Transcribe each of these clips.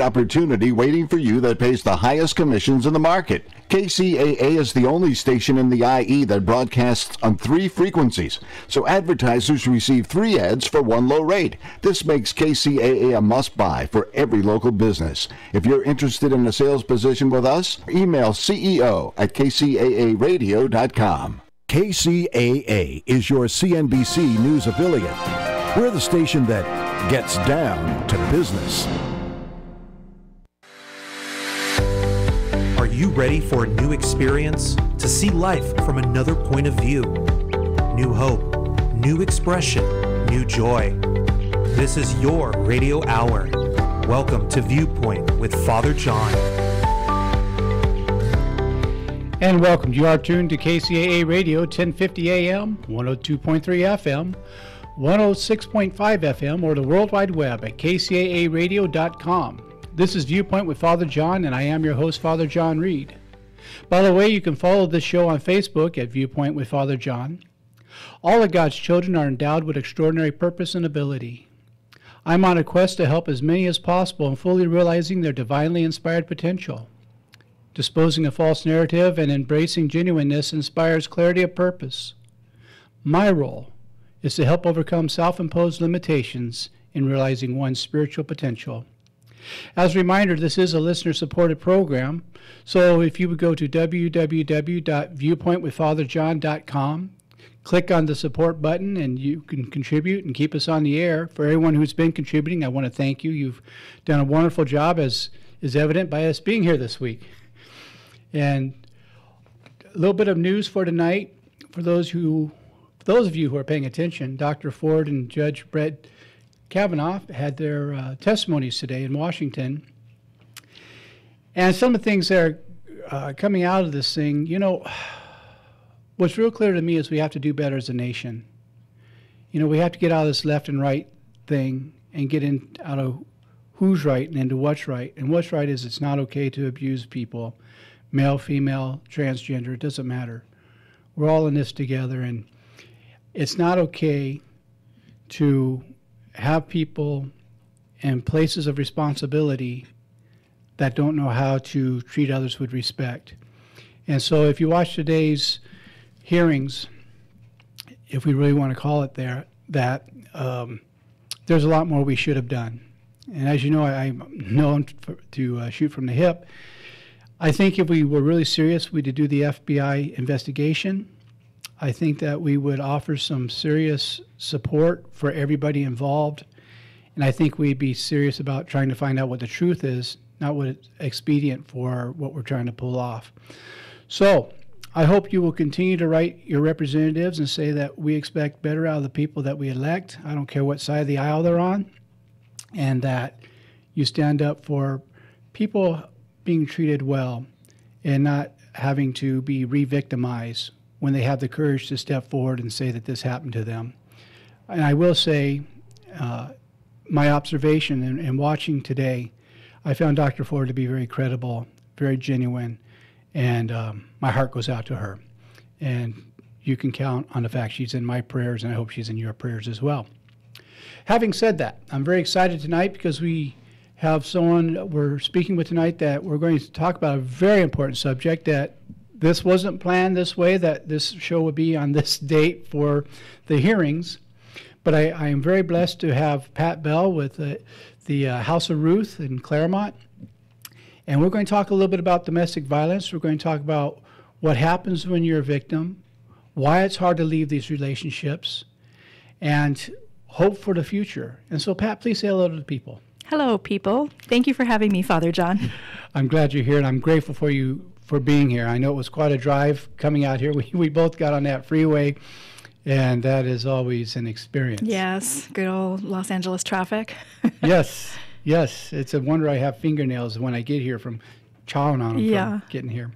Opportunity waiting for you that pays the highest commissions in the market. KCAA is the only station in the IE that broadcasts on 3 frequencies, so advertisers receive 3 ads for 1 low rate. This makes KCAA a must-buy for every local business. If you're interested in a sales position with us, email CEO@KCAAradio.com. KCAA is your CNBC News affiliate. We're the station that gets down to business. Are you ready for a new experience? To see life from another point of view? New hope, new expression, new joy. This is your radio hour. Welcome to Viewpoint with Father John. And welcome. You are tuned to KCAA Radio, 1050 AM, 102.3 FM, 106.5 FM, or the World Wide Web at KCAAradio.com. This is Viewpoint with Father John, and I am your host, Father John Reed. By the way, you can follow this show on Facebook at Viewpoint with Father John. All of God's children are endowed with extraordinary purpose and ability. I'm on a quest to help as many as possible in fully realizing their divinely inspired potential. Disposing a false narrative and embracing genuineness inspires clarity of purpose. My role is to help overcome self-imposed limitations in realizing one's spiritual potential. As a reminder, this is a listener-supported program, so if you would go to www.viewpointwithfatherjohn.com, click on the support button, and you can contribute and keep us on the air. For everyone who's been contributing, I want to thank you. You've done a wonderful job, as is evident by us being here this week. And a little bit of news for tonight. For those of you who are paying attention, Dr. Ford and Judge Brett Kavanaugh had their testimonies today in Washington. And some of the things that are coming out of this thing, you know, what's real clear to me is we have to do better as a nation. You know, we have to get out of this left and right thing and get out of who's right and into what's right. And what's right is it's not okay to abuse people, male, female, transgender, it doesn't matter. We're all in this together, and it's not okay to have people in places of responsibility that don't know how to treat others with respect. And so if you watch today's hearings, if we really want to call it there, that there's a lot more we should have done. And as you know, I'm known to shoot from the hip. I think if we were really serious, we'd do the FBI investigation. I think that we would offer some serious support for everybody involved. And I think we'd be serious about trying to find out what the truth is, not what is expedient for what we're trying to pull off. So I hope you will continue to write your representatives and say that we expect better out of the people that we elect. I don't care what side of the aisle they're on. And that you stand up for people being treated well and not having to be re-victimized when they have the courage to step forward and say that this happened to them. And I will say, my observation in watching today, I found Dr. Ford to be very credible, very genuine, and my heart goes out to her. And you can count on the fact she's in my prayers, and I hope she's in your prayers as well. Having said that, I'm very excited tonight because we have someone we're speaking with tonight that we're going to talk about a very important subject that this wasn't planned this way, that this show would be on this date for the hearings. But I am very blessed to have Pat Bell with the House of Ruth in Claremont. And we're going to talk a little bit about domestic violence. We're going to talk about what happens when you're a victim, why it's hard to leave these relationships, and hope for the future. And so, Pat, please say hello to the people. Hello, people. Thank you for having me, Father John. I'm glad you're here, and I'm grateful for you for being here. I know it was quite a drive coming out here. We both got on that freeway, and that is always an experience. Yes, good old Los Angeles traffic. Yes. It's a wonder I have fingernails when I get here from chowing on them from getting here.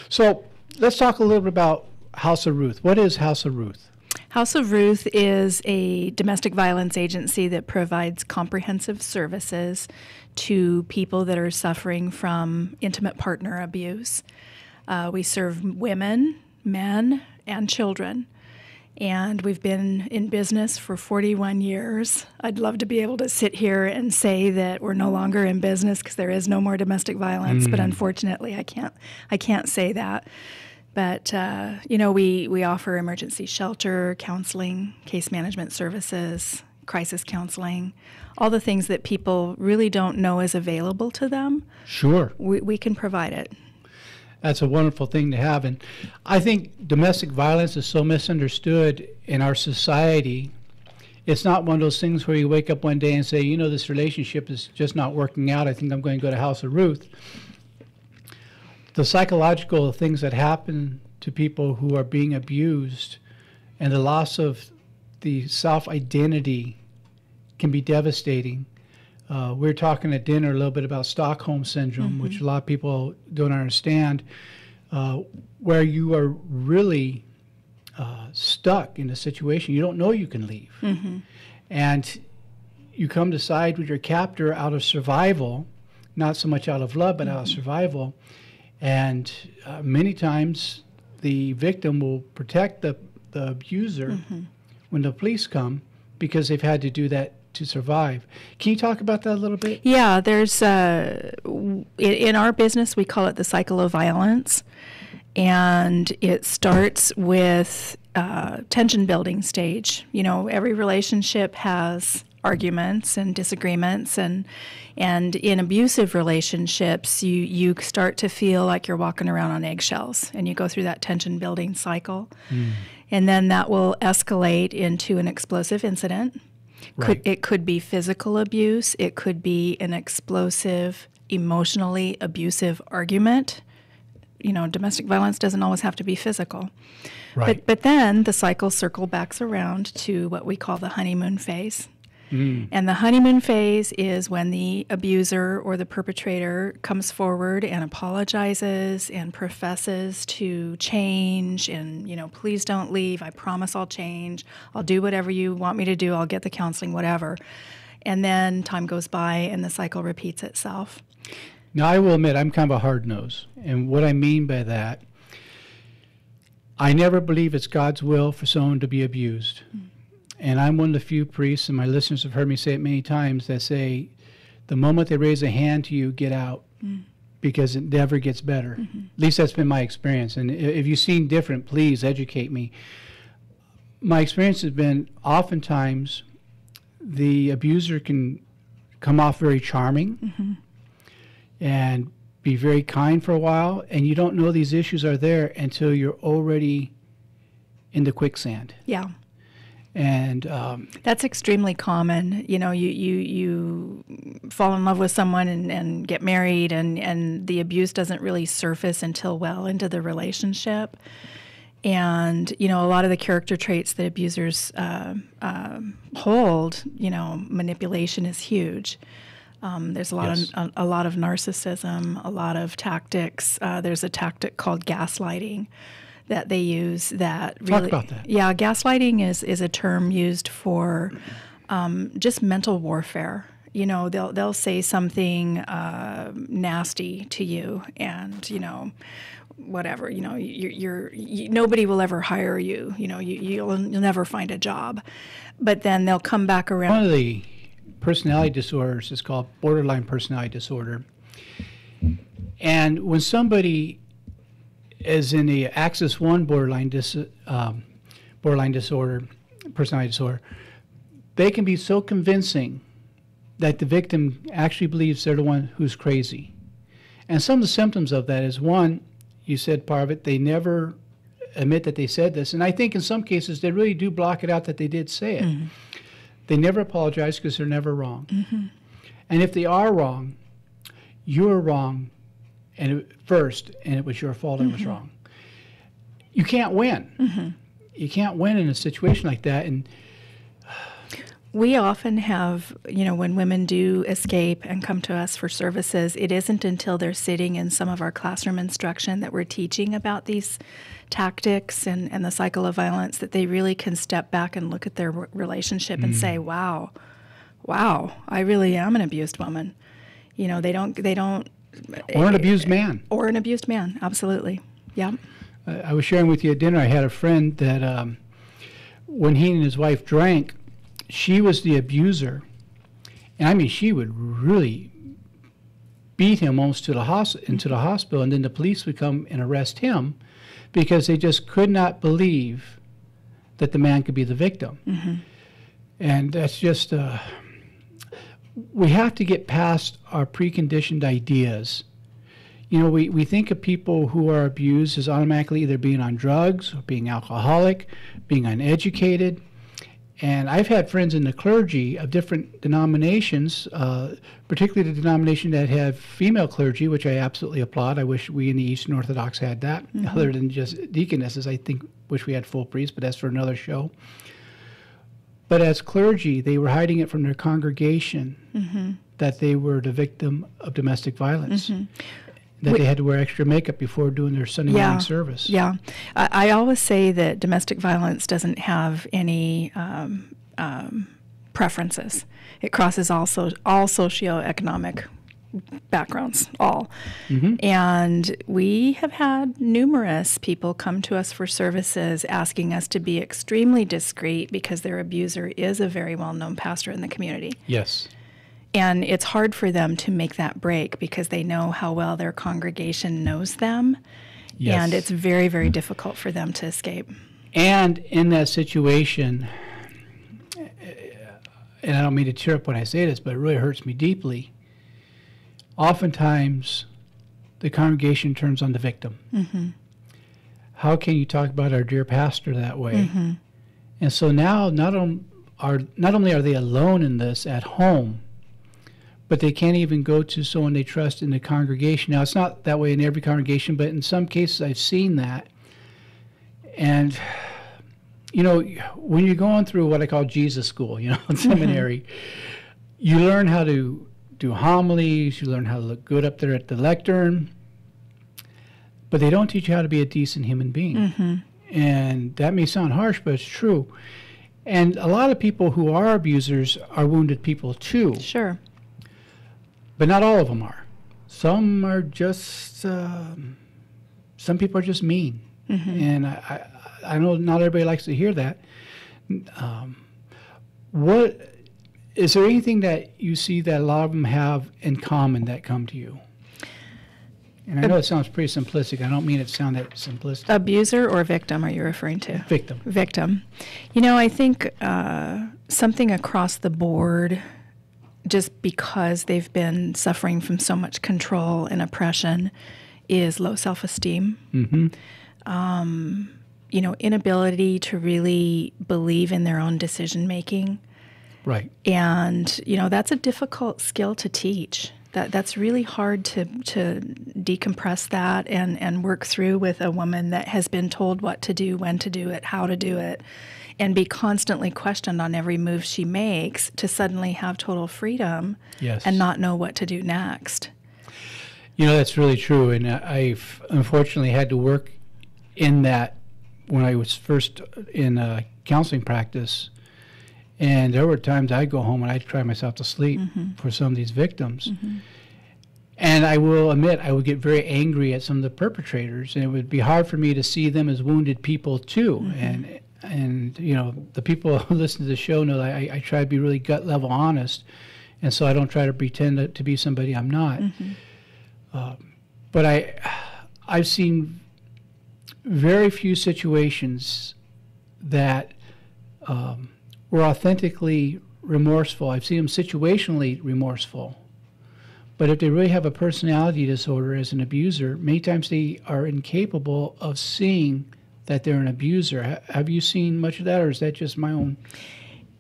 So let's talk a little bit about House of Ruth. What is House of Ruth? House of Ruth is a domestic violence agency that provides comprehensive services to people that are suffering from intimate partner abuse. We serve women, men, and children. And we've been in business for 41 years. I'd love to be able to sit here and say that we're no longer in business because there is no more domestic violence, but unfortunately I can't say that. But, we offer emergency shelter, counseling, case management services, crisis counseling, all the things that people really don't know is available to them. Sure. We can provide it. That's a wonderful thing to have. And I think domestic violence is so misunderstood in our society. It's not one of those things where you wake up one day and say, this relationship is just not working out. I think I'm going to go to House of Ruth. The psychological things that happen to people who are being abused and the loss of the self-identity can be devastating. We were talking at dinner a little bit about Stockholm Syndrome, which a lot of people don't understand, where you are really stuck in a situation. You don't know you can leave. And you come to side with your captor out of survival, not so much out of love, but out of survival. And many times the victim will protect the abuser when the police come because they've had to do that to survive. Can you talk about that a little bit? Yeah, there's in our business we call it the cycle of violence, and it starts with tension building stage. Every relationship has arguments and disagreements, and in abusive relationships you start to feel like you're walking around on eggshells, and you go through that tension building cycle, and then that will escalate into an explosive incident. Right. It could be physical abuse. It could be an explosive, emotionally abusive argument. Domestic violence doesn't always have to be physical. Right. But then the cycle backs around to what we call the honeymoon phase. And the honeymoon phase is when the abuser or the perpetrator comes forward and apologizes and professes to change and, please don't leave. I promise I'll change. I'll do whatever you want me to do. I'll get the counseling, whatever. And then time goes by and the cycle repeats itself. Now, I will admit I'm kind of a hard nose. And what I mean by that, I never believe it's God's will for someone to be abused. And I'm one of the few priests, and my listeners have heard me say it many times, that say the moment they raise a hand to you, get out, because it never gets better. At least that's been my experience. And if you've seen different, please educate me. My experience has been oftentimes the abuser can come off very charming and be very kind for a while, and you don't know these issues are there until you're already in the quicksand. Yeah. And that's extremely common. You fall in love with someone and get married, and the abuse doesn't really surface until well into the relationship. And, a lot of the character traits that abusers hold, manipulation is huge. There's a lot of narcissism, a lot of tactics. There's a tactic called gaslighting that they use that really... Talk about that. Yeah, gaslighting is a term used for just mental warfare. They'll say something nasty to you, and whatever. Nobody will ever hire you. You'll never find a job. But then they'll come back around. One of the personality disorders is called borderline personality disorder, and when somebody is in the Axis 1 borderline disorder, personality disorder, they can be so convincing that the victim actually believes they're the one who's crazy. And some of the symptoms of that is, one, you said part of it, they never admit that they said this. And I think in some cases they really do block it out that they did say it. They never apologize because they're never wrong. And if they are wrong, you're wrong first, and it was your fault I was wrong. You can't win. You can't win in a situation like that. And we often have, when women do escape and come to us for services, it isn't until they're sitting in some of our classroom instruction that we're teaching about these tactics and the cycle of violence that they really can step back and look at their relationship and say, wow, I really am an abused woman. They don't. Or an abused man. Or an abused man, absolutely. Yeah. I was sharing with you at dinner, I had a friend that when he and his wife drank, she was the abuser. And I mean, she would really beat him almost to into the hospital, and then the police would come and arrest him because they just could not believe that the man could be the victim. Mm-hmm. And that's just, we have to get past our preconditioned ideas. You know, we think of people who are abused as automatically either being on drugs or being alcoholic, being uneducated. And I've had friends in the clergy of different denominations, particularly the denomination that have female clergy, which I absolutely applaud. I wish we in the Eastern Orthodox had that, other than just deaconesses. I wish we had full priests, but that's for another show. But as clergy, they were hiding it from their congregation that they were the victim of domestic violence. That they had to wear extra makeup before doing their Sunday morning service. Yeah. I always say that domestic violence doesn't have any preferences. It crosses all socioeconomic backgrounds, all. And we have had numerous people come to us for services asking us to be extremely discreet because their abuser is a very well-known pastor in the community. Yes. And it's hard for them to make that break because they know how well their congregation knows them. Yes. And it's very, very difficult for them to escape. And in that situation, and I don't mean to tear up when I say this, but it really hurts me deeply, oftentimes the congregation turns on the victim. How can you talk about our dear pastor that way? And so now not only are they alone in this at home, but they can't even go to someone they trust in the congregation. Now, it's not that way in every congregation, but in some cases I've seen that. And, you know, when you're going through what I call Jesus school, you know, seminary, you learn how to do homilies, you learn how to look good up there at the lectern, but they don't teach you how to be a decent human being. And that may sound harsh, but it's true. And a lot of people who are abusers are wounded people too. Sure. But not all of them are. Some are just, some people are just mean. And I know not everybody likes to hear that. What is there anything that you see that a lot of them have in common that come to you? And I know it sounds pretty simplistic. I don't mean it to sound that simplistic. Abuser or victim are you referring to? Victim. Victim. You know, I think something across the board, just because they've been suffering from so much control and oppression, is low self-esteem. You know, inability to really believe in their own decision-making. Right. And, you know, that's a difficult skill to teach. That's really hard to decompress that and work through with a woman that has been told what to do, when to do it, how to do it, and be constantly questioned on every move she makes, to suddenly have total freedom and not know what to do next. You know, that's really true. And I've unfortunately had to work in that when I was first in counseling practice. And there were times I'd go home and I'd cry myself to sleep for some of these victims. And I will admit, I would get very angry at some of the perpetrators, and it would be hard for me to see them as wounded people too. And you know, the people who listen to the show know that I try to be really gut level honest, and so I don't try to pretend to be somebody I'm not. But I've seen very few situations that were authentically remorseful. I've seen them situationally remorseful. But if they really have a personality disorder as an abuser, many times they are incapable of seeing that they're an abuser. Have you seen much of that, or is that just my own?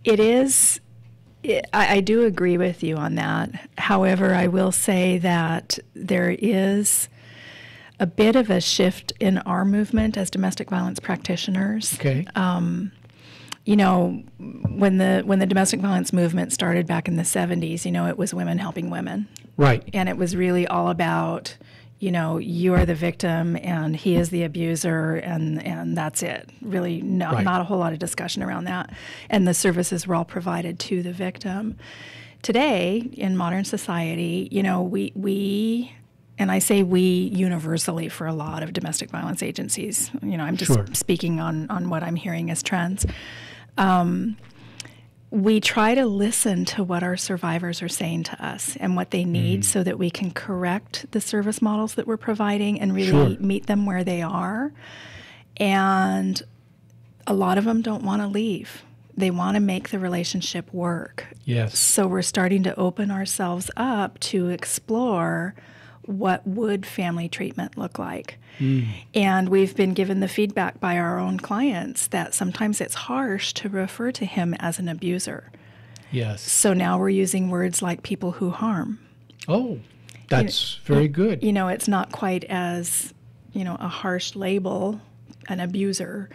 It is. I do agree with you on that. However, I will say that there is a bit of a shift in our movement as domestic violence practitioners. Okay. You know, when the domestic violence movement started back in the 70s, you know, it was women helping women. Right. And it was really all about, you know, you are the victim and he is the abuser, and that's it. Really not a whole lot of discussion around that. And the services were all provided to the victim. Today, in modern society, you know, we and I say we universally for a lot of domestic violence agencies, you know, I'm just speaking on what I'm hearing as trends. We try to listen to what our survivors are saying to us and what they need so that we can correct the service models that we're providing and really meet them where they are. And a lot of them don't want to leave. They want to make the relationship work. Yes. So we're starting to open ourselves up to explore what would family treatment look like. And we've been given the feedback by our own clients that sometimes it's harsh to refer to him as an abuser. Yes. So now we're using words like people who harm. Oh, that's very good. You know, it's not quite as, you know, a harsh label, an abuser,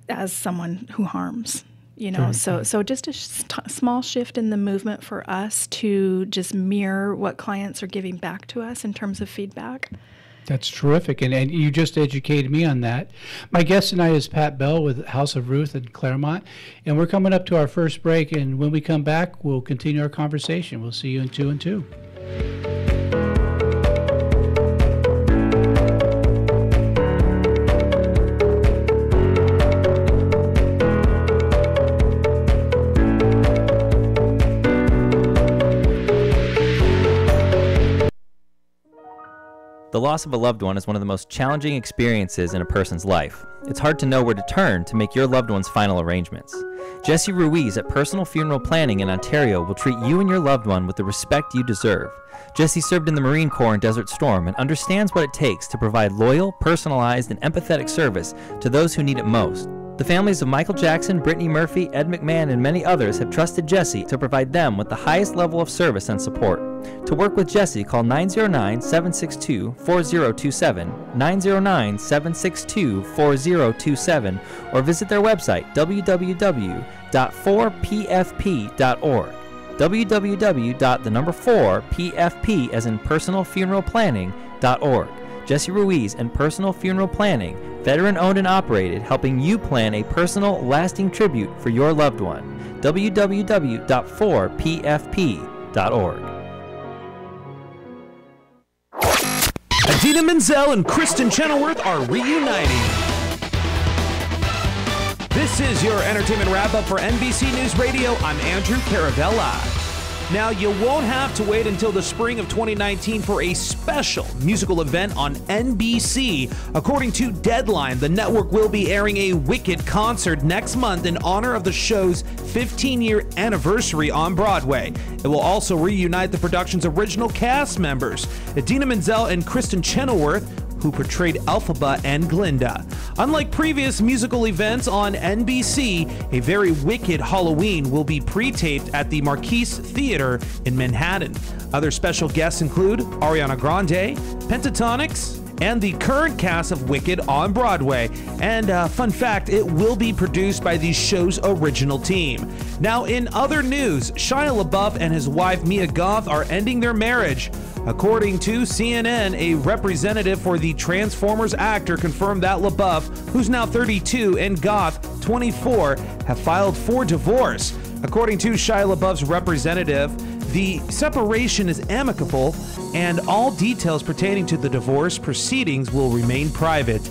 as someone who harms. You know, so just a small shift in the movement for us to just mirror what clients are giving back to us in terms of feedback. That's terrific, and you just educated me on that. My guest tonight is Pat Bell with House of Ruth in Claremont, and we're coming up to our first break, and when we come back, we'll continue our conversation. We'll see you in 2 and 2. The loss of a loved one is one of the most challenging experiences in a person's life. It's hard to know where to turn to make your loved one's final arrangements. Jesse Ruiz at Personal Funeral Planning in Ontario will treat you and your loved one with the respect you deserve. Jesse served in the Marine Corps in Desert Storm and understands what it takes to provide loyal, personalized, and empathetic service to those who need it most. The families of Michael Jackson, Brittany Murphy, Ed McMahon, and many others have trusted Jesse to provide them with the highest level of service and support. To work with Jesse, call 909-762-4027, 909-762-4027, or visit their website, www.4pfp.org. www.4pfp as in personalfuneralplanning.org. Jesse Ruiz and Personal Funeral Planning, veteran-owned and operated, helping you plan a personal, lasting tribute for your loved one. www.4pfp.org. Idina Menzel and Kristen Chenoweth are reuniting. This is your entertainment wrap-up for NBC News Radio. I'm Andrew Caravella. Now, you won't have to wait until the spring of 2019 for a special musical event on NBC. According to Deadline, the network will be airing a Wicked concert next month in honor of the show's 15-year anniversary on Broadway. It will also reunite the production's original cast members, Idina Menzel and Kristen Chenoweth, who portrayed Elphaba and Glinda. Unlike previous musical events on NBC, a very Wicked Halloween will be pre-taped at the Marquise Theater in Manhattan. Other special guests include Ariana Grande, Pentatonix, and the current cast of Wicked on Broadway. And fun fact, it will be produced by the show's original team. Now, in other news, Shia LaBeouf and his wife Mia Goth are ending their marriage. According to CNN, a representative for the Transformers actor confirmed that LaBeouf, who's now 32, and Goth, 24, have filed for divorce. According to Shia LaBeouf's representative, the separation is amicable, and all details pertaining to the divorce proceedings will remain private.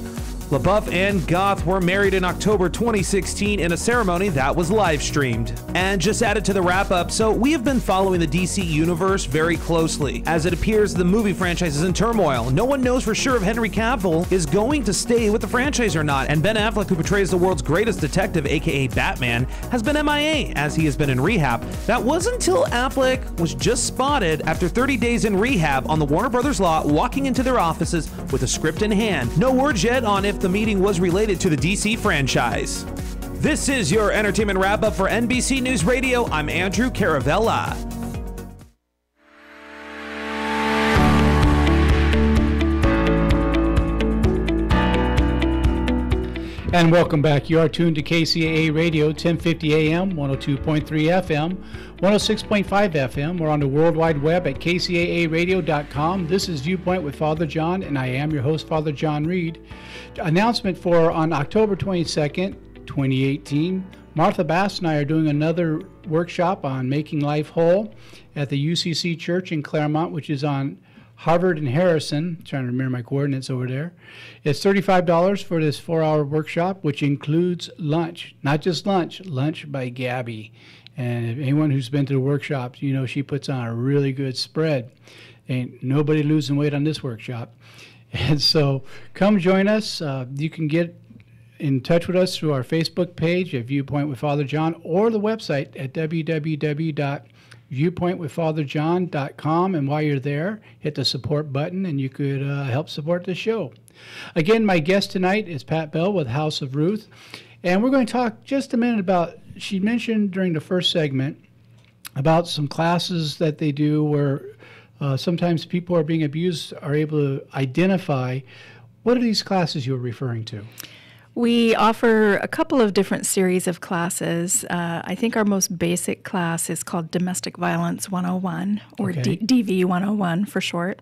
LaBeouf and Goth were married in October 2016 in a ceremony that was live-streamed. And just added to the wrap-up, so we have been following the DC universe very closely. As it appears the movie franchise is in turmoil. No one knows for sure if Henry Cavill is going to stay with the franchise or not, and Ben Affleck, who portrays the world's greatest detective, aka Batman, has been MIA as he has been in rehab. That was until Affleck was just spotted after 30 days in rehab on the Warner Brothers lot, walking into their offices with a script in hand. No word yet on if the meeting was related to the DC franchise. This is your entertainment wrap-up for NBC News Radio. I'm Andrew Caravella. And welcome back. You are tuned to KCAA Radio, 1050 AM, 102.3 FM, 106.5 FM. We're on the World Wide Web at KCAAradio.com. This is Viewpoint with Father John, and I am your host, Father John Reed. Announcement for on October 22nd, 2018, Martha Bass and I are doing another workshop on making life whole at the UCC Church in Claremont, which is on Harvard and Harrison, trying to remember my coordinates over there. It's $35 for this 4-hour workshop, which includes lunch. Not just lunch, lunch by Gabby. And if anyone who's been to the workshop, you know she puts on a really good spread. Ain't nobody losing weight on this workshop. And so come join us. You can get in touch with us through our Facebook page at Viewpoint with Father John, or the website at www.viewpointwithfatherjohn.com. And while you're there, hit the support button and you could help support the show. Again, my guest tonight is Pat Bell with House of Ruth. And we're going to talk just a minute about, she mentioned during the first segment about some classes that they do where sometimes people are being abused are able to identify. What are these classes you're referring to? We offer a couple of different series of classes. I think our most basic class is called Domestic Violence 101, or DV 101 for short.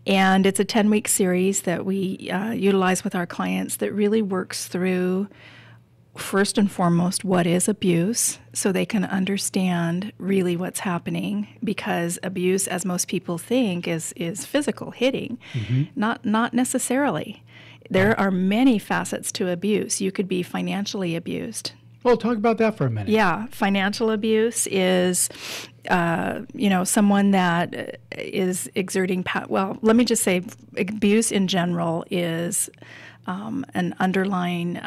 And it's a 10-week series that we utilize with our clients that really works through, first and foremost, what is abuse, so they can understand really what's happening, because abuse, as most people think, is physical hitting. Not necessarily. There are many facets to abuse. You could be financially abused. Well, talk about that for a minute. Yeah, financial abuse is, someone that is exerting well, let me just say, abuse in general is an underlying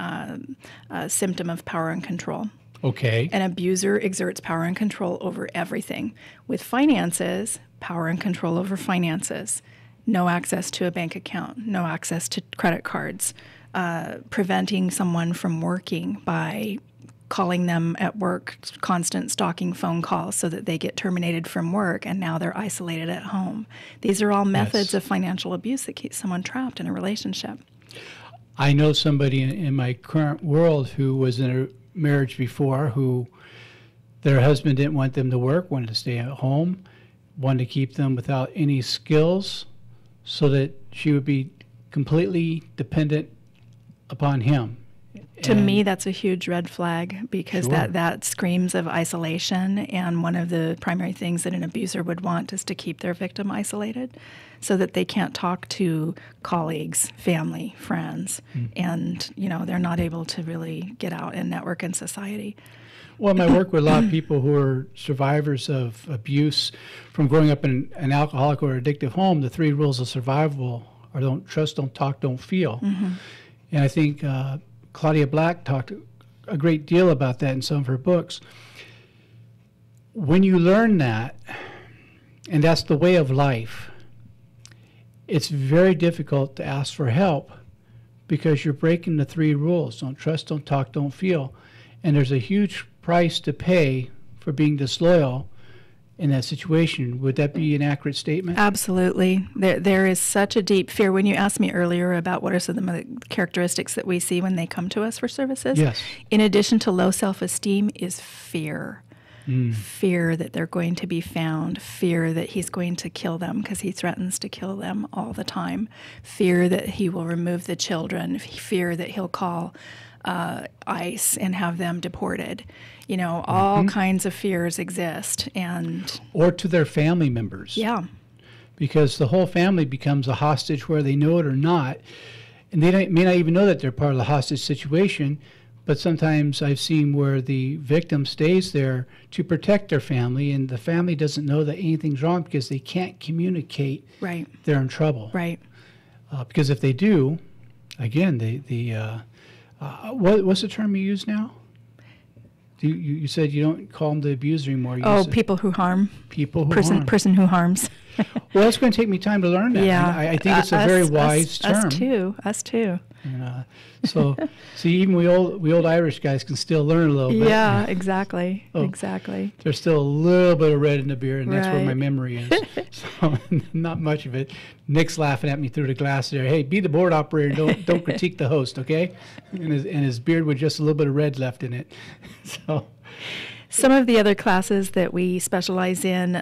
symptom of power and control. Okay. An abuser exerts power and control over everything. With finances, power and control over finances. No access to a bank account, no access to credit cards, preventing someone from working by calling them at work, constant stalking phone calls so that they get terminated from work and now they're isolated at home. These are all methods of financial abuse that keep someone trapped in a relationship. I know somebody in my current world who was in a marriage before who their husband didn't want them to work, wanted to stay at home, wanted to keep them without any skills, so that she would be completely dependent upon him. To me, that's a huge red flag, because Sure. that screams of isolation, and one of the primary things that an abuser would want is to keep their victim isolated so that they can't talk to colleagues, family, friends, and they're not able to really get out and network in society. Well, I work with a lot of people who are survivors of abuse from growing up in an alcoholic or addictive home. The 3 rules of survival are don't trust, don't talk, don't feel. And I think Claudia Black talked a great deal about that in some of her books. When you learn that, and that's the way of life, it's very difficult to ask for help because you're breaking the 3 rules. Don't trust, don't talk, don't feel. And there's a huge price to pay for being disloyal in that situation. Would that be an accurate statement? Absolutely. There is such a deep fear. When you asked me earlier about what are some of the characteristics that we see when they come to us for services, Yes. in addition to low self-esteem is fear. Fear that they're going to be found, fear that he's going to kill them because he threatens to kill them all the time, fear that he will remove the children, fear that he'll call ICE and have them deported. All kinds of fears exist. Or to their family members. Yeah. Because the whole family becomes a hostage whether they know it or not. And they may not even know that they're part of the hostage situation, but sometimes I've seen where the victim stays there to protect their family, and the family doesn't know that anything's wrong because they can't communicate. Right. They're in trouble. Right. Because if they do, again, what's the term you use now? You said you don't call them the abuser anymore. People who harm. People who harm. Person who harms. Well, it's going to take me time to learn that. Yeah. I think it's a very wise term. Us too. And, so, see, even we old Irish guys can still learn a little bit. Yeah, exactly. Exactly. There's still a little bit of red in the beer, and that's where Right. my memory is. So, not much of it. Nick's laughing at me through the glass there. Hey, be the board operator. Don't critique the host, okay? And his beard with just a little bit of red left in it. So. Some of the other classes that we specialize in,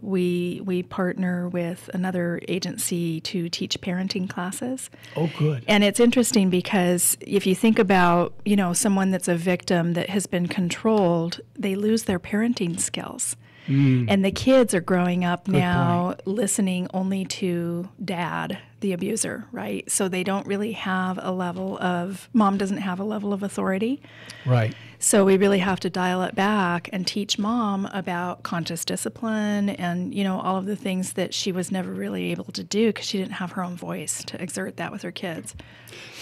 we partner with another agency to teach parenting classes. Oh, good. And it's interesting because if you think about, someone that's a victim that has been controlled, they lose their parenting skills. And the kids are growing up now listening only to dad, the abuser, right? So they don't really have a level of, mom doesn't have a level of authority. Right. So we really have to dial it back and teach mom about conscious discipline and, you know, all of the things that she was never really able to do because she didn't have her own voice to exert that with her kids.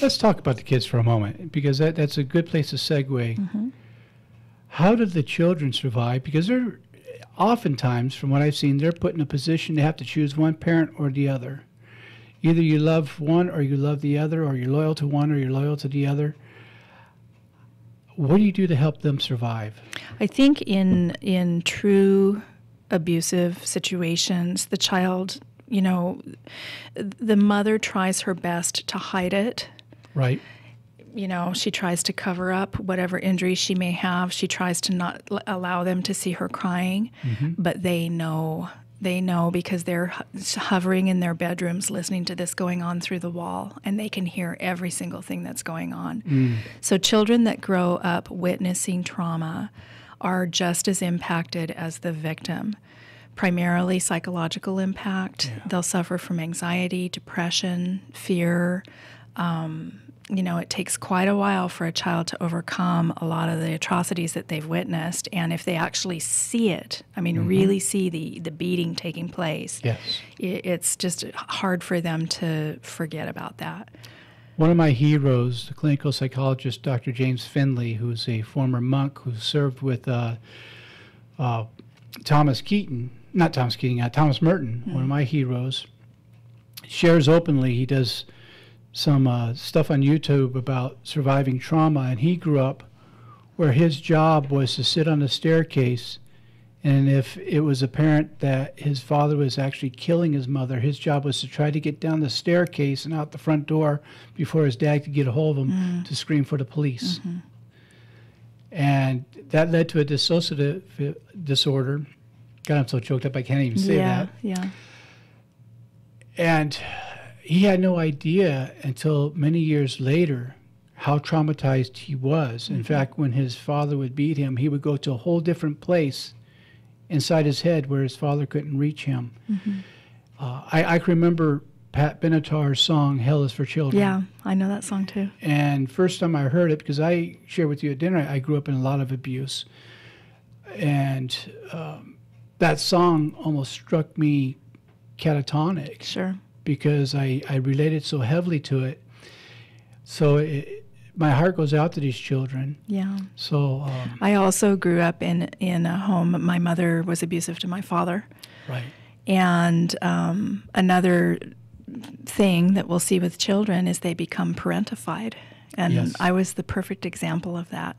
Let's talk about the kids for a moment, because that's a good place to segue. How did the children survive? Because they're oftentimes, from what I've seen, they're put in a position to have to choose one parent or the other. Either you love one or you love the other, or you're loyal to one or you're loyal to the other. What do you do to help them survive? I think in true abusive situations, the child, you know, the mother tries her best to hide it. Right. You know, she tries to cover up whatever injuries she may have. She tries to not allow them to see her crying, but they know because they're hovering in their bedrooms listening to this going on through the wall, and they can hear every single thing that's going on. So children that grow up witnessing trauma are just as impacted as the victim. Primarily psychological impact. Yeah. They'll suffer from anxiety, depression, fear. You know, it takes quite a while for a child to overcome a lot of the atrocities that they've witnessed. And if they actually see it, I mean, really see the beating taking place, yes, it's just hard for them to forget about that. One of my heroes, the clinical psychologist, Dr. James Finley, who's a former monk who served with Thomas Merton, one of my heroes, shares openly. He does some stuff on YouTube about surviving trauma, and he grew up where his job was to sit on the staircase, and if it was apparent that his father was actually killing his mother, his job was to try to get down the staircase and out the front door before his dad could get a hold of him to scream for the police. And that led to a dissociative disorder. God, I'm so choked up I can't even say that. Yeah. And he had no idea until many years later how traumatized he was. In fact, when his father would beat him, he would go to a whole different place inside his head where his father couldn't reach him. I can remember Pat Benatar's song, Hell is for Children. Yeah, I know that song too. And first time I heard it, because I shared with you at dinner, I grew up in a lot of abuse. And that song almost struck me catatonic. Sure. Because I related so heavily to it. So my heart goes out to these children. Yeah. So I also grew up in a home. My mother was abusive to my father. Right. And another thing that we'll see with children is they become parentified. And Yes. I was the perfect example of that.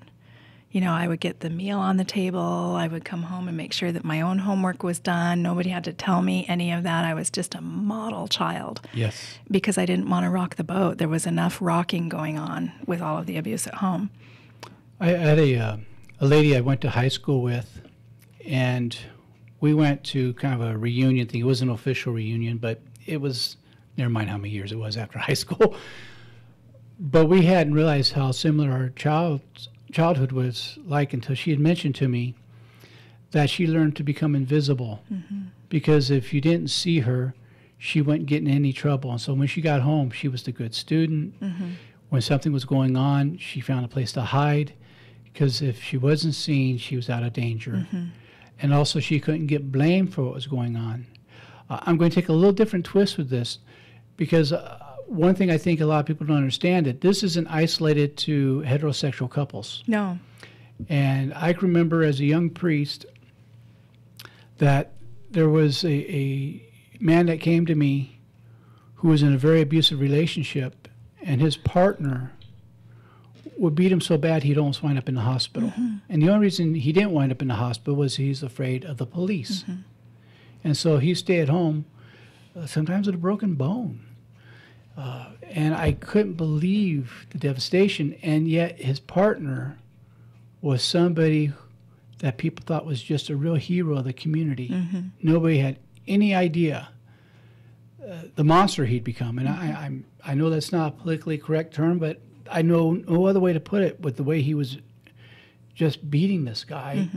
You know, I would get the meal on the table. I would come home and make sure that my own homework was done. Nobody had to tell me any of that. I was just a model child. Yes. Because I didn't want to rock the boat. There was enough rocking going on with all of the abuse at home. I had a lady I went to high school with, and we went to kind of a reunion thing. It wasn't an official reunion, but it was, never mind how many years it was after high school. But we hadn't realized how similar our childhood was like until she had mentioned to me that she learned to become invisible. Because if you didn't see her, she wouldn't get in any trouble. And so when she got home, she was the good student. When something was going on, she found a place to hide, because if she wasn't seen, she was out of danger. And also she couldn't get blamed for what was going on. I'm going to take a little different twist with this, because one thing I think a lot of people don't understand, that this isn't isolated to heterosexual couples. No. And I can remember as a young priest that there was a man that came to me who was in a very abusive relationship, and his partner would beat him so bad he'd almost wind up in the hospital. And the only reason he didn't wind up in the hospital was he's afraid of the police. And so he'd stay at home, sometimes with a broken bone. And I couldn't believe the devastation, and yet his partner was somebody that people thought was just a real hero of the community. Nobody had any idea the monster he'd become. And I know that's not a politically correct term, but I know no other way to put it with the way he was just beating this guy.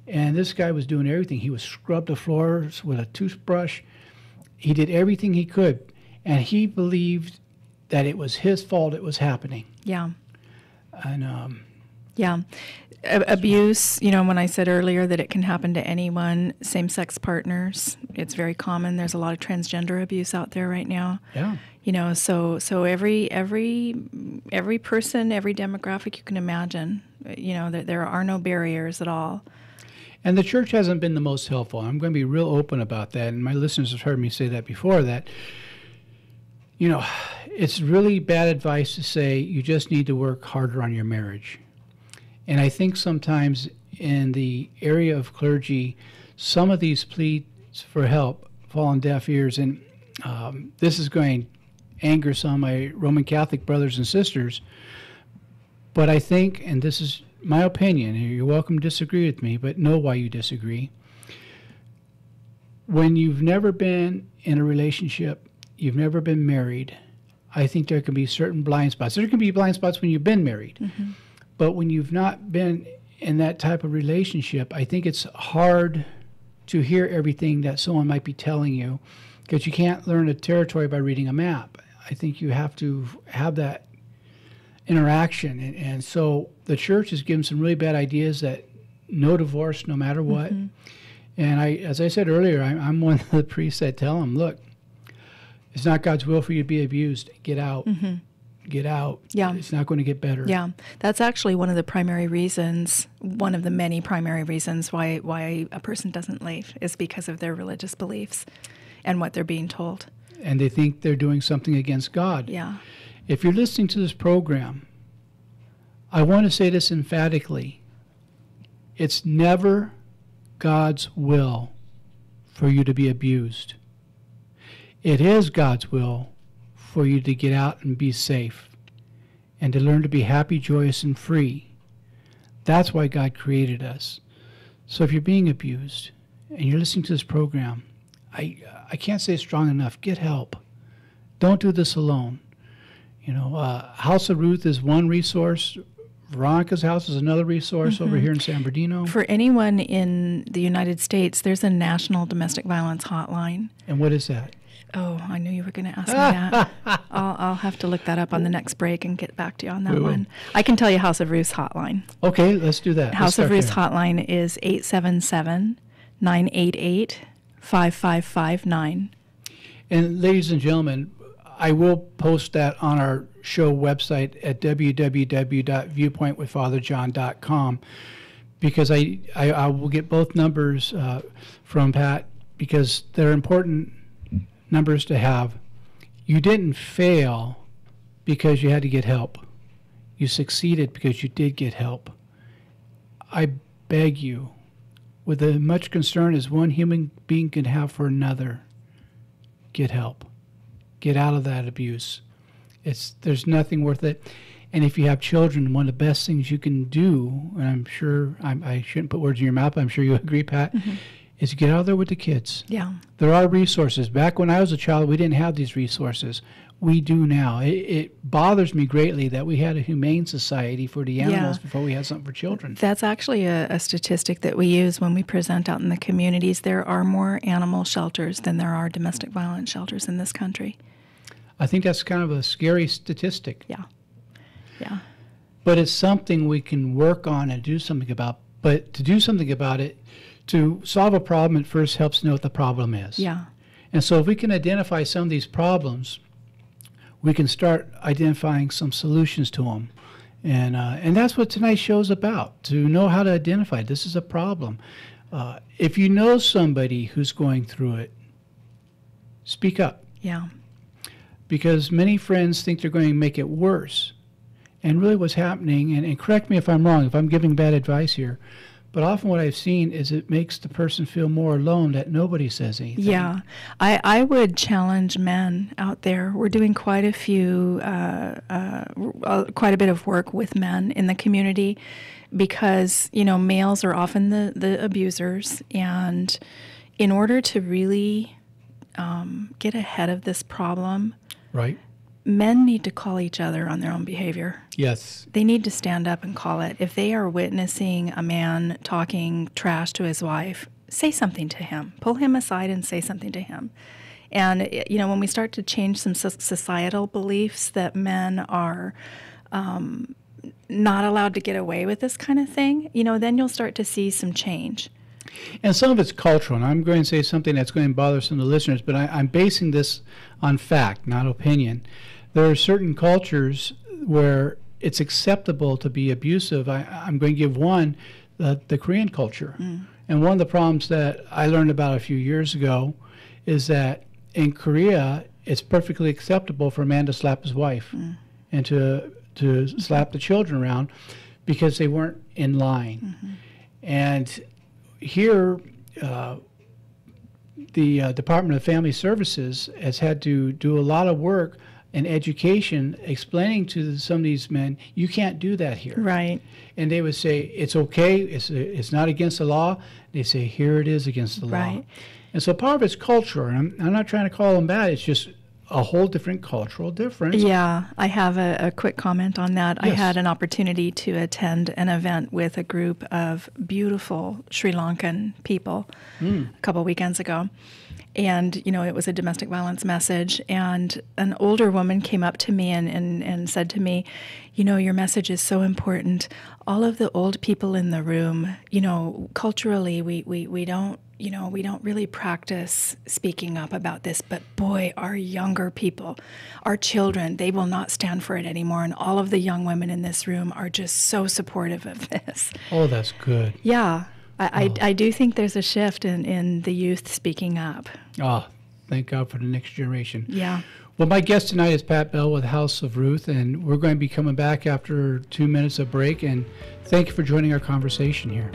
And this guy was doing everything. He was scrubbed the floors with a toothbrush. He did everything he could. And he believed that it was his fault it was happening. Yeah. And yeah. Abuse, you know, when I said earlier that it can happen to anyone, same-sex partners, it's very common. There's a lot of transgender abuse out there right now. yeah. You know, so every person, every demographic you can imagine, you know, there are no barriers at all. And the church hasn't been the most helpful. I'm going to be real open about that. And my listeners have heard me say that before, that, you know, it's really bad advice to say you just need to work harder on your marriage. And I think sometimes in the area of clergy, some of these pleas for help fall on deaf ears. And this is going to anger some of my Roman Catholic brothers and sisters. But I think, and this is my opinion, and you're welcome to disagree with me, but know why you disagree. When you've never been in a relationship, you've never been married, I think there can be certain blind spots. There can be blind spots when you've been married. Mm-hmm. But when you've not been in that type of relationship, I think it's hard to hear everything that someone might be telling you, because you can't learn a territory by reading a map. I think you have to have that interaction. And so the church has given some really bad ideas, that no divorce no matter what. Mm-hmm. And as I said earlier, I'm one of the priests that tell them, look, it's not God's will for you to be abused. Get out. Mm-hmm. Get out. Yeah. It's not going to get better. Yeah. That's actually one of the primary reasons, one of the many primary reasons why a person doesn't leave, is because of their religious beliefs and what they're being told. And they think they're doing something against God. Yeah. If you're listening to this program, I want to say this emphatically. It's never God's will for you to be abused. It is God's will for you to get out and be safe and to learn to be happy, joyous, and free. That's why God created us. So if you're being abused and you're listening to this program, I can't say it strong enough. Get help. Don't do this alone. You know, House of Ruth is one resource. Veronica's house is another resource. Mm-hmm. Over here in San Bernardino. For anyone in the United States, there's a national domestic violence hotline. And what is that? Oh, I knew you were going to ask me that. I'll have to look that up on the next break and get back to you on that one. I can tell you House of Ruth's hotline. Okay, let's do that. House of Ruth's hotline is 877-988-5559. And ladies and gentlemen, I will post that on our show website at www.viewpointwithfatherjohn.com, because I will get both numbers from Pat, because they're important numbers to have. You didn't fail because you had to get help. You succeeded because you did get help. I beg you, with as much concern as one human being can have for another, get help. Get out of that abuse. There's nothing worth it. And if you have children, one of the best things you can do, and I'm sure I shouldn't put words in your mouth, but I'm sure you agree, Pat, mm-hmm. is get out there with the kids. Yeah. There are resources. Back when I was a child, we didn't have these resources. We do now. It bothers me greatly that we had a humane society for the animals before we had something for children. That's actually a statistic that we use when we present out in the communities. There are more animal shelters than there are domestic violence shelters in this country. I think that's kind of a scary statistic. Yeah. Yeah. But it's something we can work on and do something about. But to do something about it, to solve a problem, it first helps to know what the problem is. Yeah. And so if we can identify some of these problems, we can start identifying some solutions to them. And that's what tonight's show is about, to know how to identify this is a problem. If you know somebody who's going through it, speak up. Yeah. Because many friends think they're going to make it worse. And really what's happening, and correct me if I'm wrong, if I'm giving bad advice here, but often what I've seen is it makes the person feel more alone that nobody says anything. Yeah. I would challenge men out there. We're doing quite a bit of work with men in the community because, you know, males are often the abusers. And in order to really get ahead of this problem, right, men need to call each other on their own behavior. Yes. They need to stand up and call it. If they are witnessing a man talking trash to his wife, say something to him. Pull him aside and say something to him. And, when we start to change some societal beliefs that men are not allowed to get away with this kind of thing, then you'll start to see some change. And some of it's cultural, and I'm going to say something that's going to bother some of the listeners, but I'm basing this on fact, not opinion. There are certain cultures where it's acceptable to be abusive. I'm going to give one, the Korean culture. And one of the problems that I learned about a few years ago is that in Korea, it's perfectly acceptable for a man to slap his wife and to slap the children around because they weren't in line. And here, the Department of Family Services has had to do a lot of work and education explaining to some of these men, you can't do that here. Right. And they would say, it's okay, it's not against the law. They say, here it is against the law. Right. And so part of it's culture. And I'm not trying to call them bad, it's just a whole different cultural difference. Yeah, I have a quick comment on that. Yes. I had an opportunity to attend an event with a group of beautiful Sri Lankan people a couple weekends ago. And, it was a domestic violence message. And an older woman came up to me and said to me, your message is so important. All of the old people in the room, culturally, we don't, we don't really practice speaking up about this, but boy, our younger people, our children, they will not stand for it anymore. And all of the young women in this room are just so supportive of this. Oh, that's good. Yeah. I do think there's a shift in the youth speaking up. Oh, thank God for the next generation. Yeah. Well, my guest tonight is Pat Bell with House of Ruth, and we're going to be coming back after 2 minutes of break. And thank you for joining our conversation here.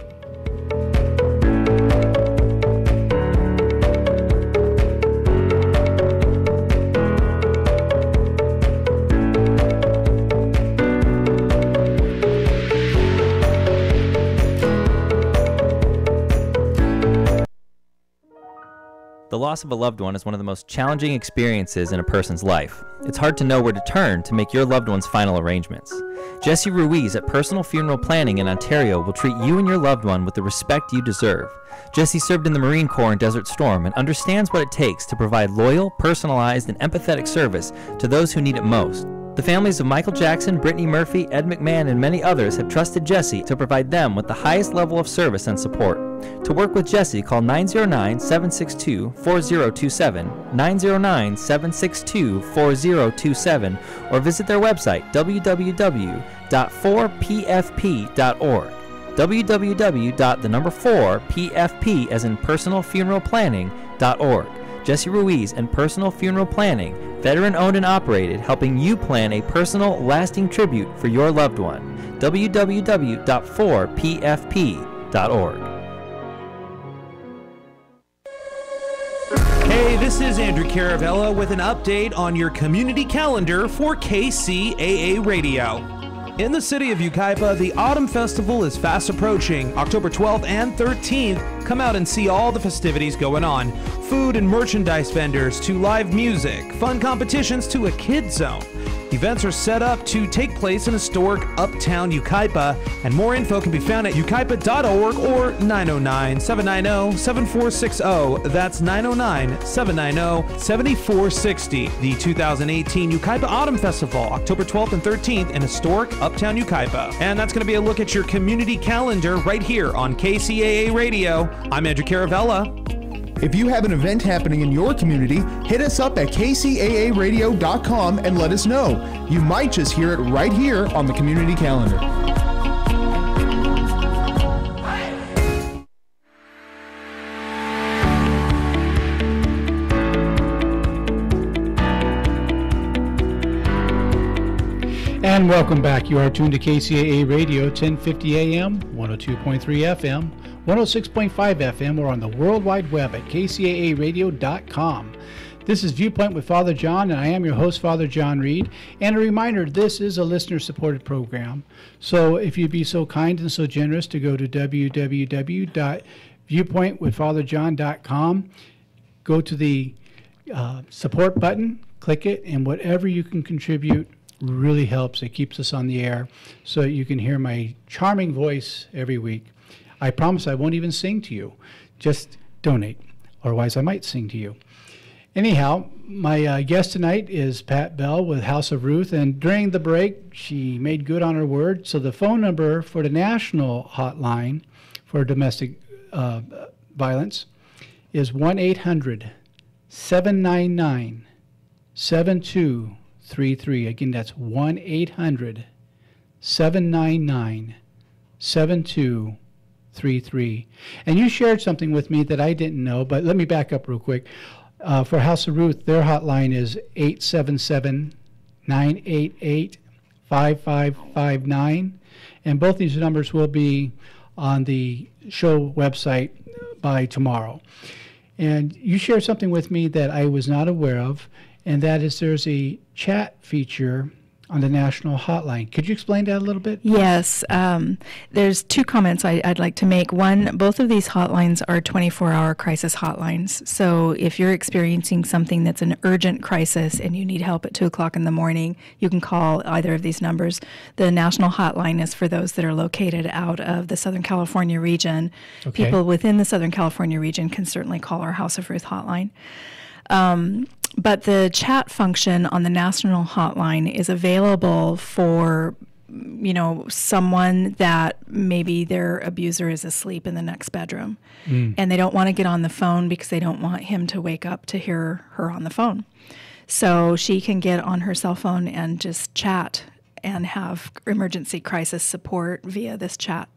The loss of a loved one is one of the most challenging experiences in a person's life. It's hard to know where to turn to make your loved one's final arrangements. Jesse Ruiz at Personal Funeral Planning in Ontario will treat you and your loved one with the respect you deserve. Jesse served in the Marine Corps in Desert Storm and understands what it takes to provide loyal, personalized, and empathetic service to those who need it most. The families of Michael Jackson, Brittany Murphy, Ed McMahon, and many others have trusted Jesse to provide them with the highest level of service and support. To work with Jesse, call 909-762-4027, 909-762-4027, or visit their website, www.4pfp.org. www.4pfp as in personalfuneralplanning.org. Jesse Ruiz and Personal Funeral Planning, veteran-owned and operated, helping you plan a personal, lasting tribute for your loved one. www.4pfp.org. Hey, this is Andrew Caravella with an update on your community calendar for KCAA Radio. In the city of Yucaipa, the Autumn Festival is fast approaching. October 12th and 13th, come out and see all the festivities going on. Food and merchandise vendors to live music, fun competitions to a kids zone. Events are set up to take place in historic Uptown Yucaipa, and more info can be found at yucaipa.org or 909-790-7460. That's 909-790-7460. The 2018 Yucaipa Autumn Festival, October 12th and 13th in historic Uptown Yucaipa. And that's going to be a look at your community calendar right here on KCAA Radio. I'm Andrew Caravella. If you have an event happening in your community, hit us up at kcaaradio.com and let us know. You might just hear it right here on the community calendar. And welcome back. You are tuned to KCAA Radio, 1050 AM, 102.3 FM, 106.5 FM, or on the World Wide Web at kcaaradio.com. This is Viewpoint with Father John, and I am your host, Father John Reed. And a reminder, this is a listener-supported program. So if you'd be so kind and so generous to go to www.viewpointwithfatherjohn.com, go to the support button, click it, and whatever you can contribute really helps. It keeps us on the air so you can hear my charming voice every week. I promise I won't even sing to you. Just donate. Otherwise, I might sing to you. Anyhow, my guest tonight is Pat Bell with House of Ruth, and during the break, she made good on her word. So the phone number for the national hotline for domestic violence is 1-800-799-7233. Again, that's 1-800-799-7233. And you shared something with me that I didn't know, but let me back up real quick. For House of Ruth, their hotline is 877-988-5559. And both these numbers will be on the show website by tomorrow. And you shared something with me that I was not aware of, and that is there's a chat feature on the national hotline. Could you explain that a little bit? Yes. There's two comments I'd like to make. One, both of these hotlines are 24-hour crisis hotlines. So if you're experiencing something that's an urgent crisis and you need help at 2 o'clock in the morning, you can call either of these numbers. The national hotline is for those that are located out of the Southern California region. Okay. People within the Southern California region can certainly call our House of Ruth hotline. But the chat function on the national hotline is available for, someone that maybe their abuser is asleep in the next bedroom. And they don't want to get on the phone because they don't want him to wake up to hear her on the phone. So she can get on her cell phone and just chat and have emergency crisis support via this chat.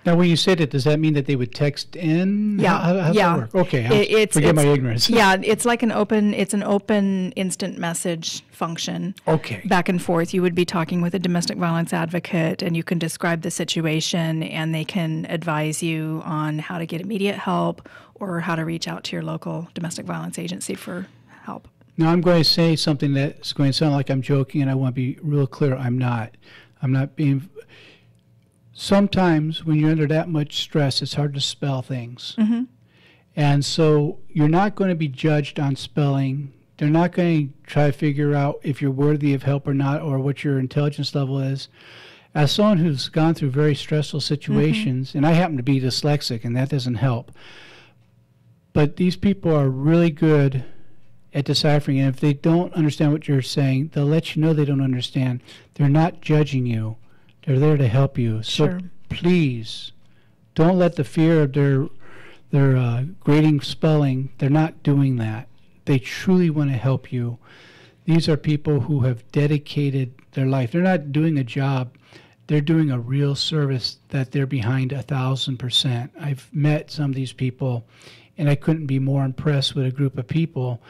Now, when you said it, does that mean that they would text in? Yeah, How does that work? Okay, forget my ignorance. Yeah, it's like an open instant message function. Okay. Back and forth. You would be talking with a domestic violence advocate, and you can describe the situation, and they can advise you on how to get immediate help or how to reach out to your local domestic violence agency for help. Now, I'm going to say something that's going to sound like I'm joking, and I want to be real clear. I'm not being... Sometimes when you're under that much stress, it's hard to spell things. Mm-hmm. And so you're not going to be judged on spelling. They're not going to try to figure out if you're worthy of help or not, or what your intelligence level is. As someone who's gone through very stressful situations, and I happen to be dyslexic, and that doesn't help, but these people are really good at deciphering, and if they don't understand what you're saying, they'll let you know they don't understand. They're not judging you. They're there to help you. So Sure. Please don't let the fear of their grading spelling, they're not doing that. They truly want to help you. These are people who have dedicated their life. They're not doing a job. They're doing a real service that they're behind 1,000%. I've met some of these people, and I couldn't be more impressed with a group of people.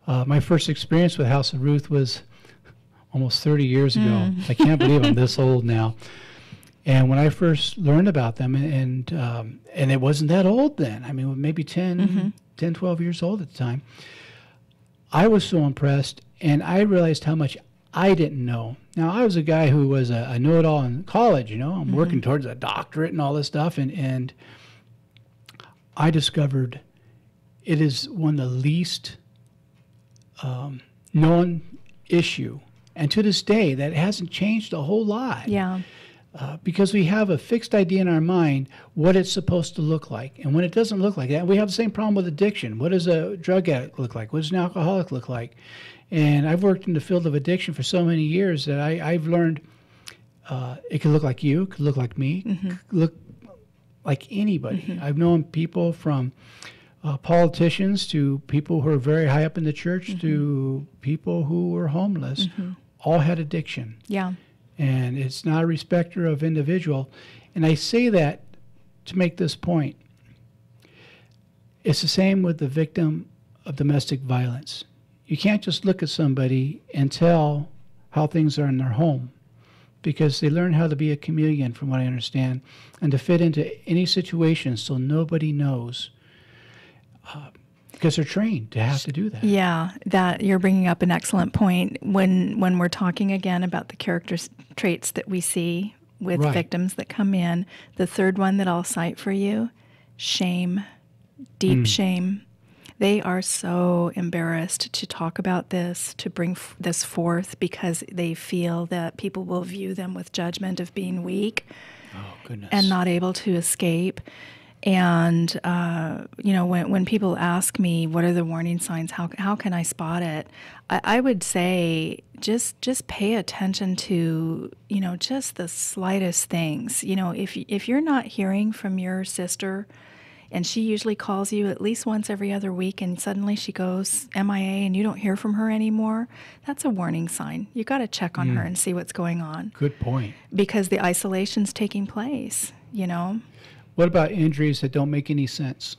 My first experience with House of Ruth was almost 30 years ago. I can't believe I'm this old now. And when I first learned about them, and it wasn't that old then. I mean, maybe 10, 12 years old at the time. I was so impressed, and I realized how much I didn't know. Now, I was a guy who was a know-it-all in college, I'm working towards a doctorate and all this stuff, and I discovered it is one of the least known issue. And to this day, that hasn't changed a whole lot. Yeah. Because we have a fixed idea in our mind what it's supposed to look like. And when it doesn't look like that, we have the same problem with addiction. What does a drug addict look like? What does an alcoholic look like? And I've worked in the field of addiction for so many years that I've learned it could look like you, it could look like me, could look like anybody. I've known people from politicians to people who are very high up in the church to people who were homeless, all had addiction. Yeah. And it's not a respecter of individual. And I say that to make this point. It's the same with the victim of domestic violence. You can't just look at somebody and tell how things are in their home, because they learn how to be a chameleon, from what I understand, and to fit into any situation so nobody knows, because they're trained to have to do that. Yeah, that you're bringing up an excellent point. When we're talking again about the character traits that we see with victims that come in, the third one that I'll cite for you, shame, deep shame. They are so embarrassed to talk about this, to bring this forth, because they feel that people will view them with judgment of being weak and not able to escape. And, when people ask me, what are the warning signs? How can I spot it? I would say just pay attention to, just the slightest things. If you're not hearing from your sister, and she usually calls you at least once every other week, and suddenly she goes MIA and you don't hear from her anymore, that's a warning sign. You got to check on her and see what's going on. Good point. Because the isolation's taking place, What about injuries that don't make any sense?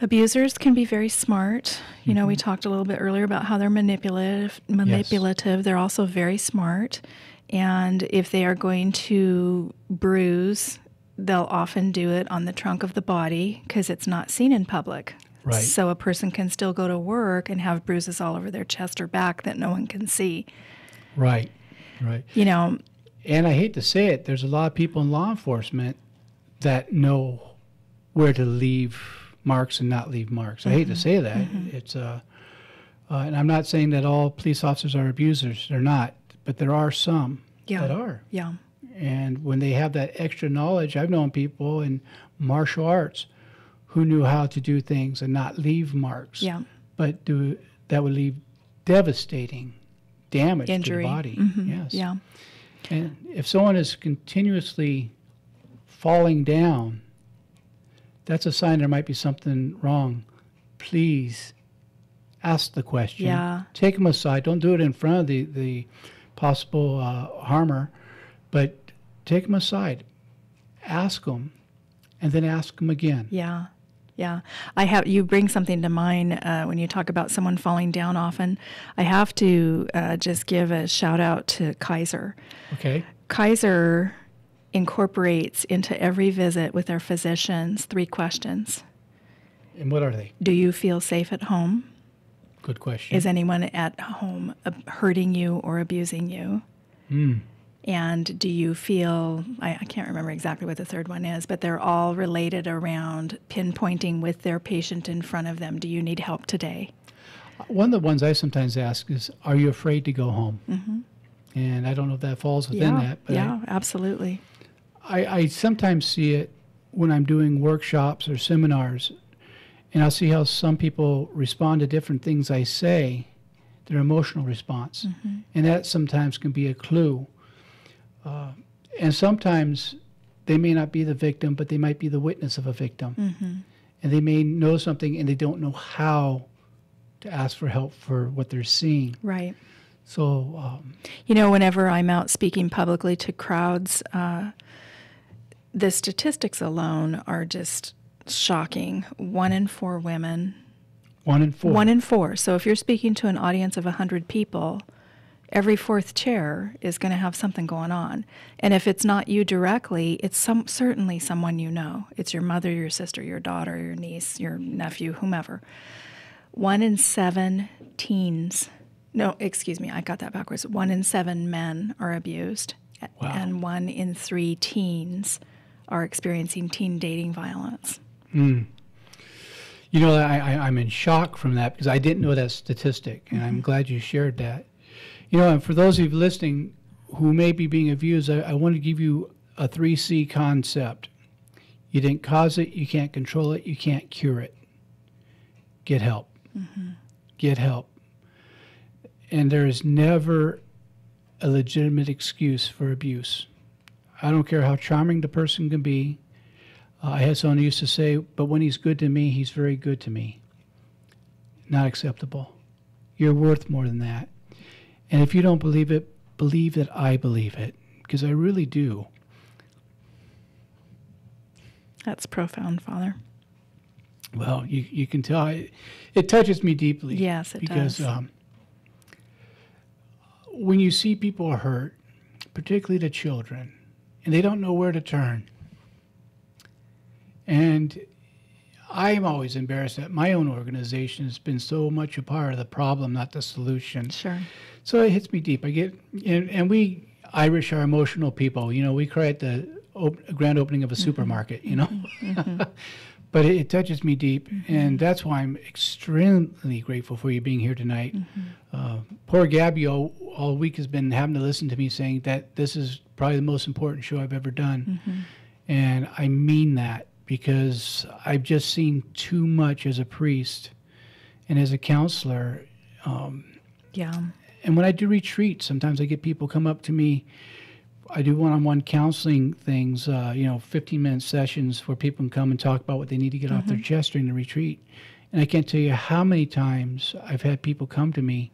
Abusers can be very smart. We talked a little bit earlier about how they're manipulative. Yes. They're also very smart. And if they are going to bruise, they'll often do it on the trunk of the body because it's not seen in public. Right. So a person can still go to work and have bruises all over their chest or back that no one can see. Right. And I hate to say it, there's a lot of people in law enforcement that know where to leave marks and not leave marks. I hate to say that. It's and I'm not saying that all police officers are abusers. They're not, but there are some that are. Yeah. And when they have that extra knowledge, I've known people in martial arts who knew how to do things and not leave marks. Yeah. But that would leave devastating damage Injury. to the body. Yes. Yeah. And if someone is continuously falling down, that's a sign there might be something wrong. Please ask the question. Yeah. Take them aside. Don't do it in front of the possible harmer, but take them aside. Ask them, and then ask them again. Yeah. You bring something to mind when you talk about someone falling down often. I have to just give a shout out to Kaiser. Okay. Kaiser incorporates into every visit with their physicians 3 questions. And what are they? Do you feel safe at home? Good question. Is anyone at home hurting you or abusing you? And do you feel, I can't remember exactly what the third one is, but they're all related around pinpointing with their patient in front of them. Do you need help today? One of the ones I sometimes ask is, are you afraid to go home? And I don't know if that falls within that. But Absolutely. I sometimes see it when I'm doing workshops or seminars, and I'll see how some people respond to different things I say, their emotional response. And that sometimes can be a clue. And sometimes they may not be the victim, but they might be the witness of a victim. And they may know something and they don't know how to ask for help for what they're seeing. Right. So, whenever I'm out speaking publicly to crowds, the statistics alone are just shocking. 1 in 4 women. 1 in 4. 1 in 4. So if you're speaking to an audience of 100 people, every 4th chair is going to have something going on. And if it's not you directly, it's certainly someone you know. It's your mother, your sister, your daughter, your niece, your nephew, whomever. 1 in 7 teens. No, excuse me, I got that backwards. 1 in 7 men are abused. Wow. And 1 in 3 teens are experiencing teen dating violence. I'm in shock from that because I didn't know that statistic, and I'm glad you shared that. And for those of you listening who may be being abused, I want to give you a 3C concept. You didn't cause it, you can't control it, you can't cure it. Get help. Get help. And there is never a legitimate excuse for abuse. I don't care how charming the person can be. I had someone who used to say, but when he's good to me, he's very good to me. Not acceptable. You're worth more than that. And if you don't believe it, believe that I believe it, because I really do. That's profound, Father. Well, you can tell it touches me deeply. Yes, it does. Because when you see people hurt, particularly the children, and they don't know where to turn, and I'm always embarrassed that my own organization has been so much a part of the problem, not the solution. Sure. So it hits me deep. And we Irish are emotional people. We cry at the grand opening of a supermarket, But it touches me deep, and that's why I'm extremely grateful for you being here tonight. Poor Gabby all week has been having to listen to me saying that this is probably the most important show I've ever done. And I mean that, because I've just seen too much as a priest and as a counselor. And when I do retreats, sometimes I get people come up to me. I do one-on-one counseling things, 15-minute sessions where people can come and talk about what they need to get off their chest during the retreat. And I can't tell you how many times I've had people come to me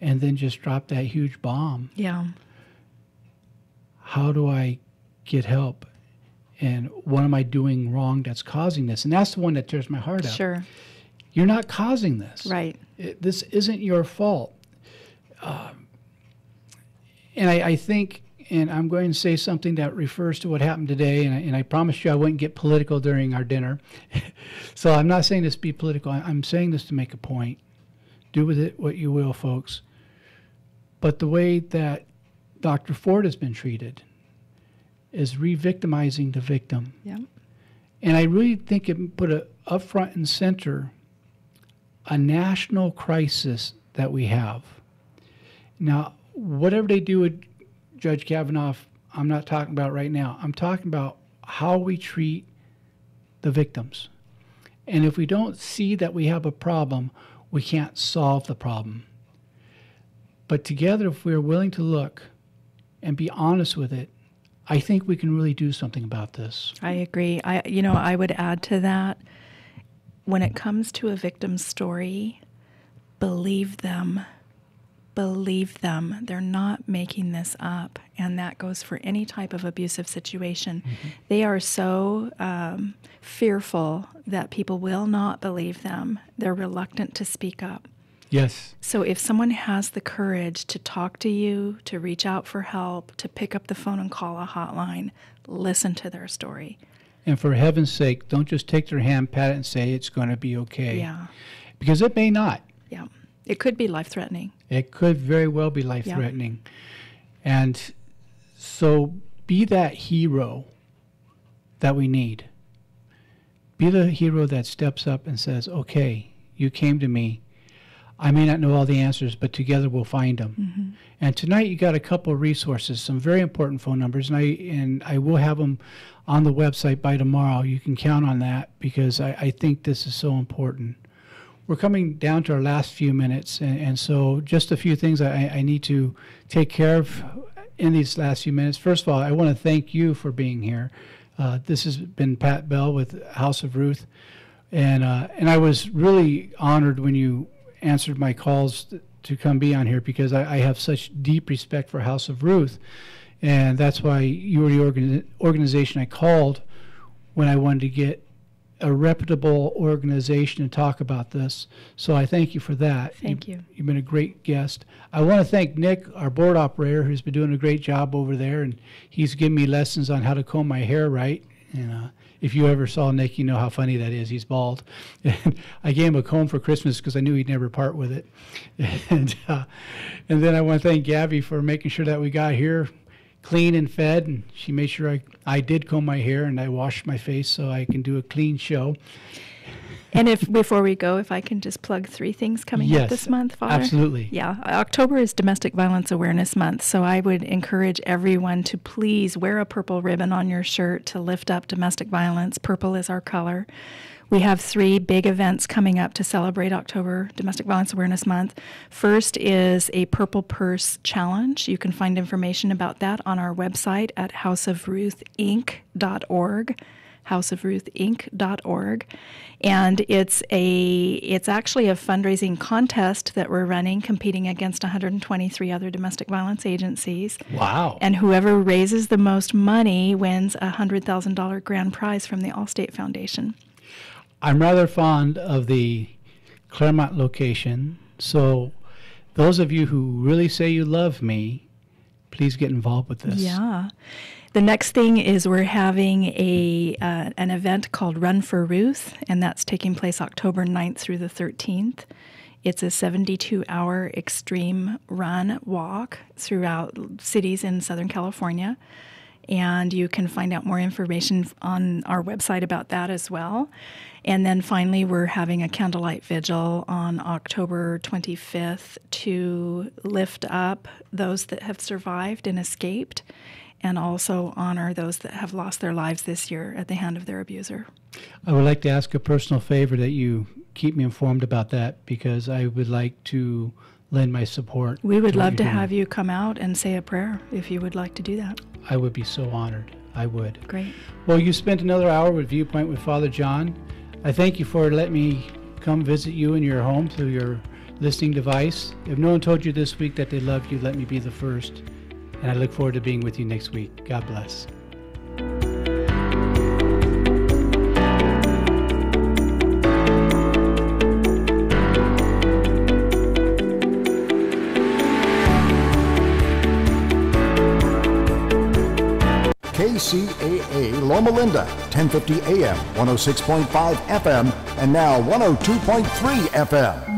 and then just drop that huge bomb. Yeah. How do I get help? And what am I doing wrong that's causing this? And that's the one that tears my heart out. Sure. You're not causing this. Right. This isn't your fault. And I think, and I'm going to say something that refers to what happened today, and I promised you I wouldn't get political during our dinner. So I'm not saying this to be political. I'm saying this to make a point. Do with it what you will, folks. But the way that Dr. Ford has been treated is re-victimizing the victim. Yeah. And I really think it put up front and center a national crisis that we have. Now, whatever they do with Judge Kavanaugh, I'm not talking about right now. I'm talking about how we treat the victims. And if we don't see that we have a problem, we can't solve the problem. But together, if we're willing to look and be honest with it, I think we can really do something about this. I agree. I would add to that, when it comes to a victim's story, believe them. Believe them. They're not making this up. And that goes for any type of abusive situation. They are so fearful that people will not believe them. They're reluctant to speak up. Yes. So if someone has the courage to talk to you, to reach out for help, to pick up the phone and call a hotline, listen to their story. And for heaven's sake, don't just take their hand, pat it, and say it's going to be okay. Yeah. Because it may not. Yeah. It could be life-threatening. It could very well be life-threatening. And so be that hero that we need. Be the hero that steps up and says, okay, you came to me. I may not know all the answers, but together we'll find them. And tonight you got a couple of resources, some very important phone numbers, and I will have them on the website by tomorrow. You can count on that, because I think this is so important. We're coming down to our last few minutes, and so just a few things I need to take care of in these last few minutes. First of all, I want to thank you for being here. This has been Pat Bell with House of Ruth, and I was really honored when you answered my calls to come be on here, because I have such deep respect for House of Ruth, and that's why you were the organization I called when I wanted to get a reputable organization to talk about this. So I thank you for that. Thank you. You've been a great guest. I want to thank Nick, our board operator, who's been doing a great job over there, and he's given me lessons on how to comb my hair right. And if you ever saw Nick, you know how funny that is. He's bald. And I gave him a comb for Christmas because I knew he'd never part with it. And then I want to thank Gabby for making sure that we got here clean and fed, and she made sure I did comb my hair and I washed my face so I can do a clean show. And before we go, if I can just plug 3 things coming up this month, Father? Absolutely. Yeah. October is Domestic Violence Awareness Month, so I would encourage everyone to please wear a purple ribbon on your shirt to lift up domestic violence. Purple is our color. We have 3 big events coming up to celebrate October Domestic Violence Awareness Month. First is a Purple Purse Challenge. You can find information about that on our website at houseofruthinc.org. houseofruthinc.org. And it's actually a fundraising contest that we're running, competing against 123 other domestic violence agencies. Wow. And whoever raises the most money wins a $100,000 grand prize from the Allstate Foundation. I'm rather fond of the Claremont location, so those of you who really say you love me, please get involved with this. Yeah. The next thing is we're having an event called Run for Ruth, and that's taking place October 9th through the 13th. It's a 72-hour extreme run walk throughout cities in Southern California. And you can find out more information on our website about that as well. And then finally, we're having a candlelight vigil on October 25th to lift up those that have survived and escaped, and also honor those that have lost their lives this year at the hand of their abuser. I would like to ask a personal favor that you keep me informed about that, because I would like to lend my support. We would love to have you come out and say a prayer if you would like to do that. I would be so honored. I would. Great. Well, you spent another hour with Viewpoint with Father John. I thank you for letting me come visit you in your home through your listening device. If no one told you this week that they love you, let me be the first. And I look forward to being with you next week. God bless. KCAA Loma Linda, 1050 AM, 106.5 FM, and now 102.3 FM.